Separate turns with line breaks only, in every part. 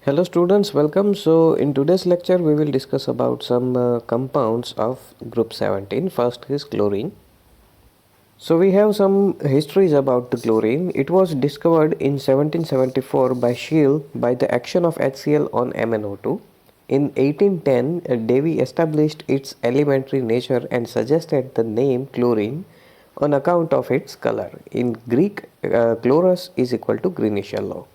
Hello students, welcome. So in today's lecture we will discuss about some compounds of group 17. First is chlorine. So we have some histories about the chlorine. It was discovered in 1774 by Scheele by the action of HCl on MnO2. In 1810, Davy established its elementary nature and suggested the name chlorine on account of its color. In Greek, chloros is equal to greenish yellow.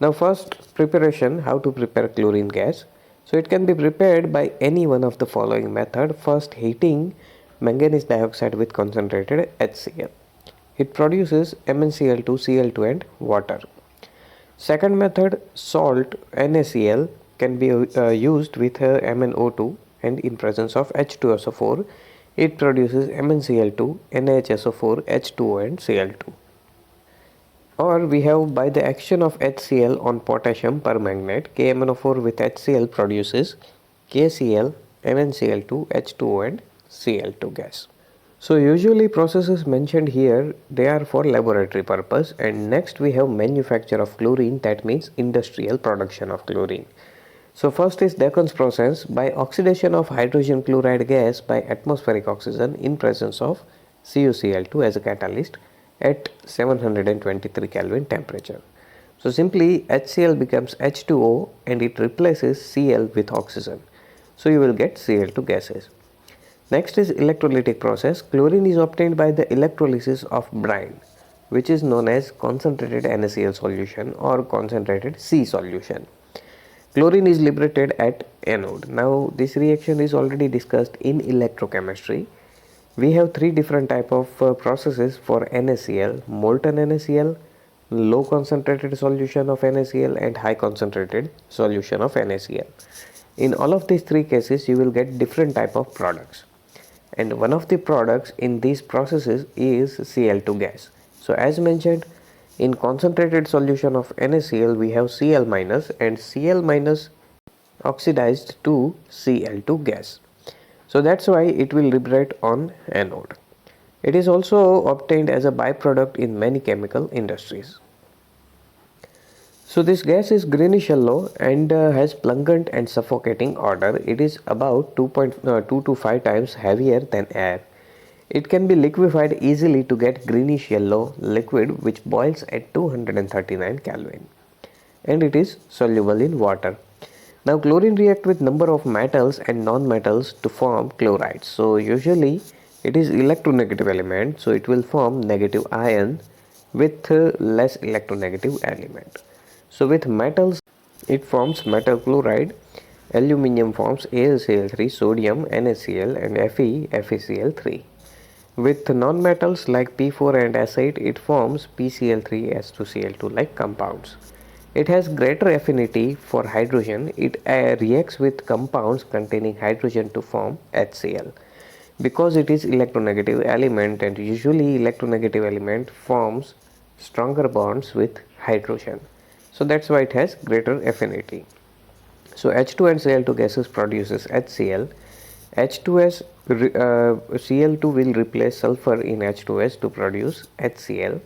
Now first preparation, how to prepare chlorine gas. So it can be prepared by any one of the following method. First, heating manganese dioxide with concentrated HCl. It produces MnCl2, Cl2 and water. Second method, salt NaCl can be used with MnO2 and in presence of H2SO4 it produces MnCl2, NaHSO4, H2O and Cl2. Or we have by the action of HCl on potassium permanganate, KMnO4 with HCl produces KCl, MnCl2, H2O and Cl2 gas. So usually processes mentioned here, they are for laboratory purpose, and next we have manufacture of chlorine, that means industrial production of chlorine. So first is Deacon's process by oxidation of hydrogen chloride gas by atmospheric oxygen in presence of CuCl2 as a catalyst at 723 Kelvin temperature. So simply HCl becomes H2O and it replaces Cl with oxygen. So you will get Cl2 gases. Next is electrolytic process. Chlorine is obtained by the electrolysis of brine, which is known as concentrated NaCl solution or concentrated C solution. Chlorine is liberated at anode. Now this reaction is already discussed in electrochemistry. We have three different type of processes for NaCl: molten NaCl, low concentrated solution of NaCl and high concentrated solution of NaCl. In all of these three cases you will get different type of products, and one of the products in these processes is Cl2 gas. So as mentioned, in concentrated solution of NaCl we have Cl minus, and Cl minus oxidized to Cl2 gas. So that's why it will liberate on anode. It is also obtained as a byproduct in many chemical industries. So this gas is greenish yellow and has plungent and suffocating odor. It is about 2.2 to 5 times heavier than air. It can be liquefied easily to get greenish yellow liquid which boils at 239 Kelvin, and it is soluble in water. Now chlorine react with number of metals and non-metals to form chlorides. So usually it is electronegative element, so it will form negative ion with less electronegative element. So with metals it forms metal chloride, aluminium forms AlCl3, sodium NaCl and Fe FeCl3. With non-metals like P4 and S8 it forms PCl3 S2Cl2 like compounds. It has greater affinity for hydrogen. It reacts with compounds containing hydrogen to form HCl. Because it is electronegative element, and usually electronegative element forms stronger bonds with hydrogen. So that's why it has greater affinity. So H2 and Cl2 gases produces HCl. H2S Cl2 will replace sulfur in H2S to produce HCl,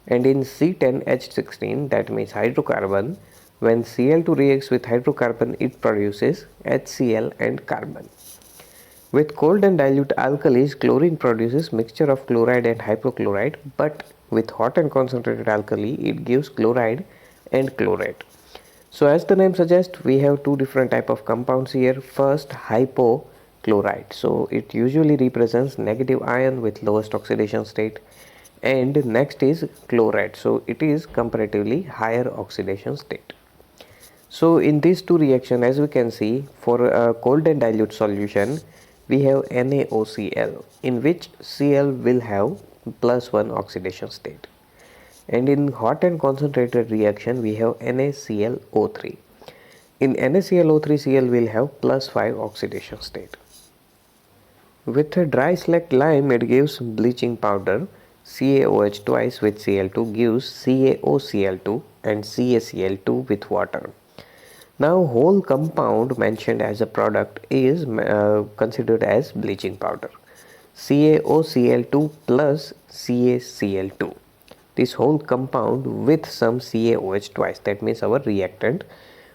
and in C10H16, that means hydrocarbon, when Cl2 reacts with hydrocarbon it produces HCl and carbon. With cold and dilute alkalis, chlorine produces mixture of chloride and hypochlorite, but with hot and concentrated alkali it gives chloride and chlorate. So as the name suggests, we have two different type of compounds here. First, hypochlorite. So it usually represents negative ion with lowest oxidation state, and next is chloride. So it is comparatively higher oxidation state. So in these two reactions, as we can see, for a cold and dilute solution we have NaOCl, in which Cl will have +1 oxidation state, and in hot and concentrated reaction we have NaClO3. In NaClO3 Cl will have +5 oxidation state. With a dry slacked lime it gives bleaching powder. CaOH twice with Cl2 gives CaOCl2 and CaCl2 with water. Now whole compound mentioned as a product is considered as bleaching powder. CaOCl2 plus CaCl2. This whole compound with some CaOH twice, that means our reactant,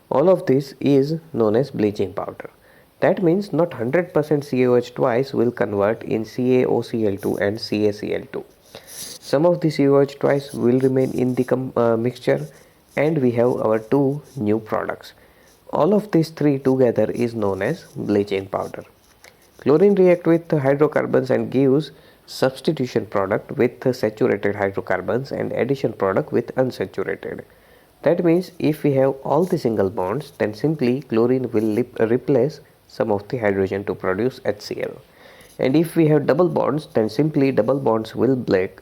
All of this is known as bleaching powder. That means not 100% CaOH twice will convert in CaOCl2 and CaCl2. Some of the CaOH twice will remain in the mixture, and we have our two new products. All of these three together is known as bleaching powder. Chlorine reacts with hydrocarbons and gives substitution product with saturated hydrocarbons and addition product with unsaturated. That means if we have all the single bonds, then simply chlorine will replace some of the hydrogen to produce HCl. And if we have double bonds, then simply double bonds will break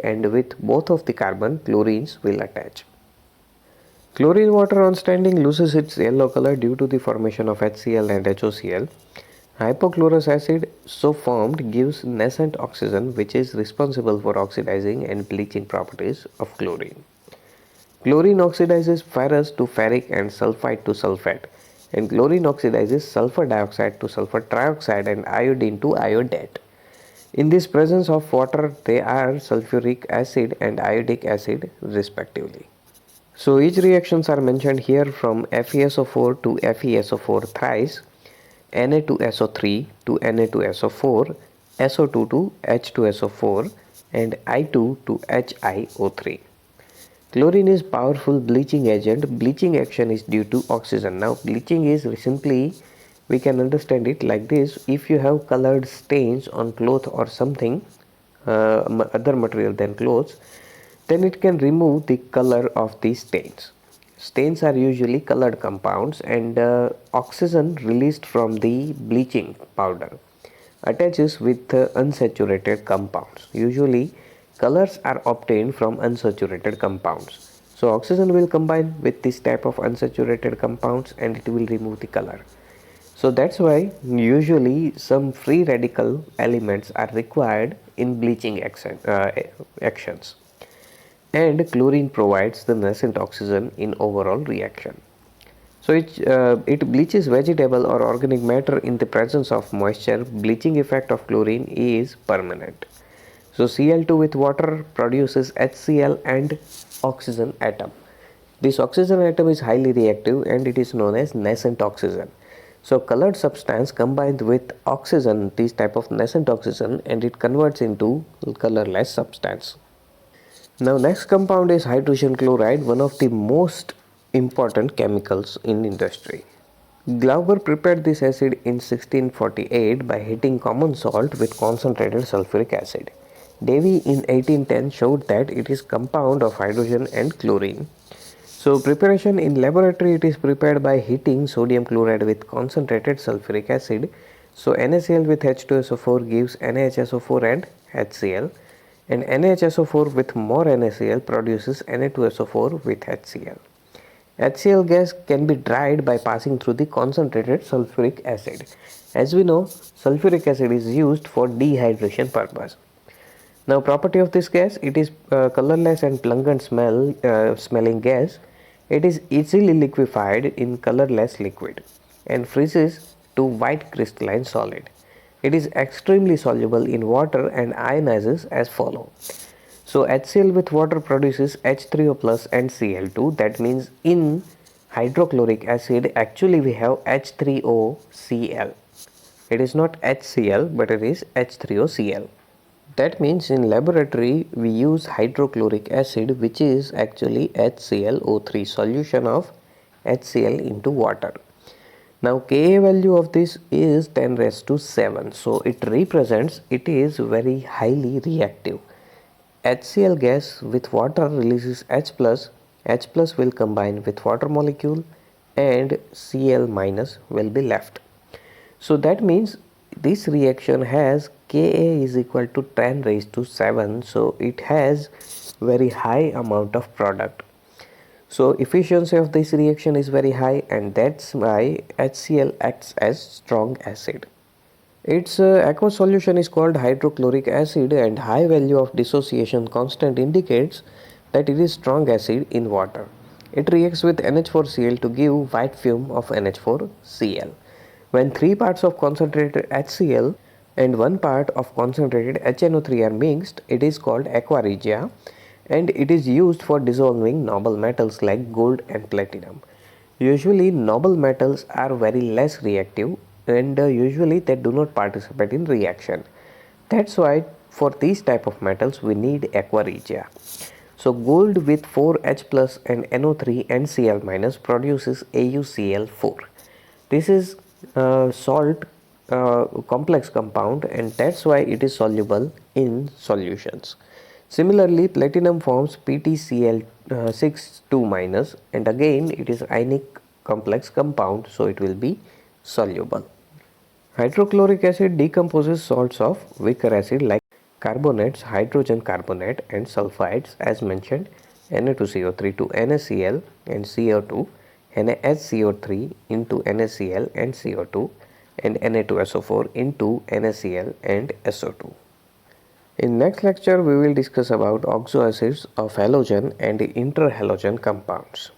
and with both of the carbon, chlorines will attach. Chlorine water on standing loses its yellow color due to the formation of HCl and HOCl. Hypochlorous acid so formed gives nascent oxygen, which is responsible for oxidizing and bleaching properties of chlorine. Chlorine oxidizes ferrous to ferric and sulfide to sulfate, and chlorine oxidizes sulfur dioxide to sulfur trioxide and iodine to iodate. In this presence of water, they are sulfuric acid and iodic acid respectively. So each reactions are mentioned here from FeSO4 to FeSO4 thrice, Na to SO3 to Na to SO4, SO2 to H2SO4 and I2 to HiO3. Chlorine is powerful bleaching agent. Bleaching action is due to oxygen. Now bleaching is simply, we can understand it like this: if you have colored stains on cloth or something other material than clothes, then it can remove the color of the stains. Stains are usually colored compounds, and oxygen released from the bleaching powder attaches with unsaturated compounds. Usually colors are obtained from unsaturated compounds. So oxygen will combine with this type of unsaturated compounds and it will remove the color. So that's why usually some free radical elements are required in bleaching actions. And chlorine provides the nascent oxygen in overall reaction. So it bleaches vegetable or organic matter in the presence of moisture. Bleaching effect of chlorine is permanent. So Cl2 with water produces HCl and oxygen atom. This oxygen atom is highly reactive and it is known as nascent oxygen. So colored substance combined with oxygen, this type of nascent oxygen, and it converts into colorless substance. Now next compound is hydrogen chloride, one of the most important chemicals in industry. Glauber prepared this acid in 1648 by heating common salt with concentrated sulfuric acid. Davy in 1810 showed that it is compound of hydrogen and chlorine. So preparation in laboratory, it is prepared by heating sodium chloride with concentrated sulfuric acid. So NaCl with H2SO4 gives NaHSO4 and HCl, and NaHSO4 with more NaCl produces Na2SO4 with HCl. HCl gas can be dried by passing through the concentrated sulfuric acid. As we know, sulfuric acid is used for dehydration purpose. Now property of this gas, it is colorless and pungent smelling gas. It is easily liquefied in colorless liquid and freezes to white crystalline solid. It is extremely soluble in water and ionizes as follow. So HCl with water produces H3O plus and Cl2. That means in hydrochloric acid actually we have H3OCl. It is not HCl but it is H3OCl. That means in laboratory we use hydrochloric acid, which is actually HClO3 solution of HCl into water. Now Ka value of this is 10 raised to 7. So it represents it is very highly reactive. HCl gas with water releases H plus. H plus will combine with water molecule and Cl minus will be left. So that means this reaction has Ka is equal to 10 raised to 7. So it has very high amount of product. So efficiency of this reaction is very high, and that's why HCl acts as strong acid. Its aqueous solution is called hydrochloric acid, and high value of dissociation constant indicates that it is strong acid in water. It reacts with NH4Cl to give white fume of NH4Cl. When 3 parts of concentrated HCl and 1 part of concentrated HNO3 are mixed, it is called aqua regia, and it is used for dissolving noble metals like gold and platinum. Usually noble metals are very less reactive and usually they do not participate in reaction. That's why for these type of metals we need aqua regia. So gold with 4H plus and NO3 and Cl minus produces AuCl4. This is salt complex compound and that's why it is soluble in solutions. Similarly, platinum forms PtCl6 2 minus and again it is ionic complex compound, so it will be soluble. Hydrochloric acid decomposes salts of weaker acid like carbonates, hydrogen carbonate and sulfides as mentioned, Na2CO3 to NaCl and CO2, NaHCO3 into NaCl and CO2 and Na2SO4 into NaCl and SO2. In next lecture we will discuss about oxoacids of halogen and interhalogen compounds.